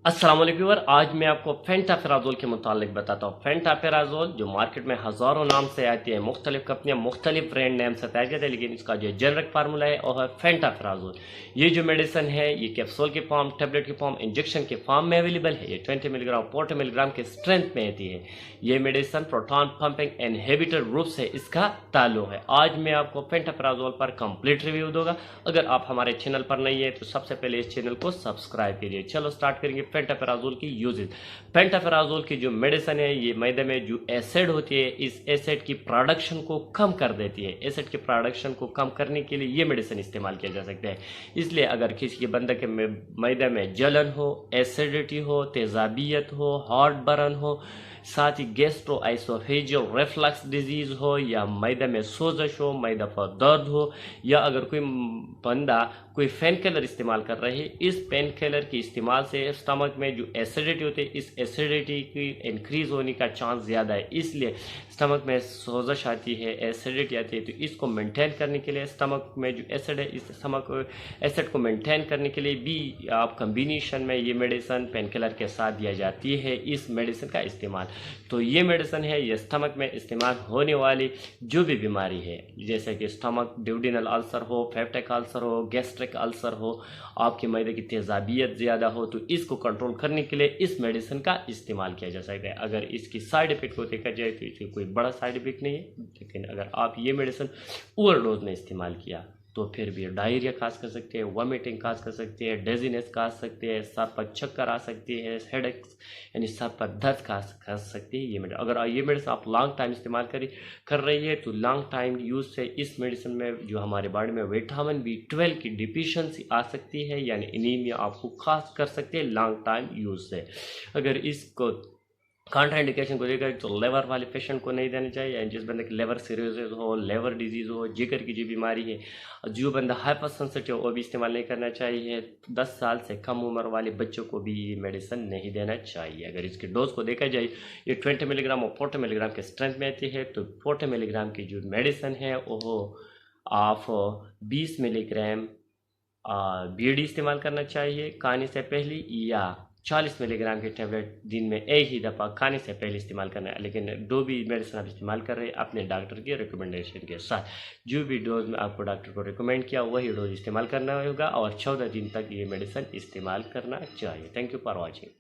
अस्सलाम वालेकुम व्यूअर, आज मैं आपको फेंटाफेराजोल के मुतालिक बताता हूँ। फेंटाफेराजोल जो मार्केट में हज़ारों नाम से आती है, मुख्तलिफ कंपनियाँ मुख्तलिफ ब्रांड नेम से तैयार करती है, लेकिन इसका जो जेनरिक फार्मूला है वो है फेंटाफेराजोल। ये जो मेडिसिन है ये कैप्सूल की फॉर्म, टैबलेट की फॉर्म, इंजेक्शन के फॉर्म में अवेलेबल है। ये 20 मिलीग्राम 40 मिलीग्राम के स्ट्रेंथ में आती है। ये medicine proton pumping inhibitor group से इसका ताल्लुक है। आज मैं आपको फेंटाफेराजोल पर कंप्लीट रिव्यू दूंगा। अगर आप हमारे चैनल पर नहीं है तो सबसे पहले इस चैनल को सब्सक्राइब कीजिए। चलो स्टार्ट करेंगे फेंटाफेराजोल की यूजेज। फेंटाफेराजोल की जो मेडिसिन है ये मैदे में जो एसिड होती है इस एसिड की प्रोडक्शन को कम कर देती है। एसिड की प्रोडक्शन को कम करने के लिए ये मेडिसिन इस्तेमाल किया जा सकता है। इसलिए अगर किसी के बंदे के मैदे में जलन हो, एसिडिटी हो, तेजाबियत हो, हार्ट बर्न हो, साथ ही गैस्ट्रो आइसोफेजियल रिफ्लक्स डिजीज हो, या मैदे में सोजश हो, मैदा पर दर्द हो, या अगर कोई बंदा कोई पेन किलर इस्तेमाल कर रहे हैं, इस पेन किलर के इस्तेमाल से स्टमक में जो एसिडिटी होती है इस एसिडिटी की इंक्रीज होने का चांस ज़्यादा है। इसलिए स्टमक में सोजश आती है, एसिडिटी आती है, तो इसको मेंटेन करने के लिए स्टमक में जो एसिड है इस स्टमक एसिड को मेंटेन करने के लिए भी आप कम्बिनेशन में ये मेडिसिन पेन किलर के साथ दिया जाती है इस मेडिसिन का इस्तेमाल। तो ये मेडिसिन है ये स्टमक में इस्तेमाल होने वाली जो भी बीमारी है, जैसे कि स्टमक ड्यूडिनल अल्सर हो, पेप्टिक अल्सर हो, गैस्ट्रिक अल्सर हो, आपके मैदे की तेजाबियत ज़्यादा हो, तो इसको कंट्रोल करने के लिए इस मेडिसिन का इस्तेमाल किया जा सकता है। अगर इसकी साइड इफेक्ट को देखा जाए तो इसकी कोई बड़ा साइड इफेक्ट नहीं है, लेकिन अगर आप ये मेडिसिन ओवरडोज में इस्तेमाल किया तो फिर भी डायरिया काज कर सकते हैं, वॉमिटिंग काज कर सकते हैं, डेजीनेस काज सकते हैं, सर पर चक्कर आ सकती है, हेडेक्स यानी सर पर दर्द काज कर सकती है। ये मेडिसिन अगर ये मेडिसिन आप लॉन्ग टाइम इस्तेमाल कर रही है तो लॉन्ग टाइम यूज़ से इस मेडिसिन में जो हमारे बॉडी में विटामिन B12 की डिफिशियंसी आ सकती है, यानी एनीमिया आपको खास कर सकती है लॉन्ग टाइम यूज़ से। अगर इसको कॉन्ट्राइंडिकेशन को देखा तो लेवर वाले पेशेंट को नहीं देना चाहिए, जिस बंदे की लेवर सिरोसिस हो, लेवर डिजीज़ हो, जिगर की जो बीमारी है, जो बंदा हाइपर सेंसिटिव हो वो भी इस्तेमाल नहीं करना चाहिए। 10 साल से कम उम्र वाले बच्चों को भी ये मेडिसिन नहीं देना चाहिए। अगर इसके डोज को देखा जाए ये 20 मिलीग्राम और 40 मिलीग्राम के स्ट्रेंथ में आती है, तो 40 मिलीग्राम की जो मेडिसिन है वो आप 20 मिलीग्राम बीडी इस्तेमाल करना चाहिए खाने से पहले, या 40 मिलीग्राम की टेबलेट दिन में एक ही दफ़ा खाने से पहले इस्तेमाल करना है। लेकिन जो भी मेडिसिन आप इस्तेमाल कर रहे हैं अपने डॉक्टर की रिकमेंडेशन के साथ, जो भी डोज में आपको डॉक्टर को रिकमेंड किया वही डोज इस्तेमाल करना होगा और 14 दिन तक ये मेडिसिन इस्तेमाल करना चाहिए। Thank you for watching.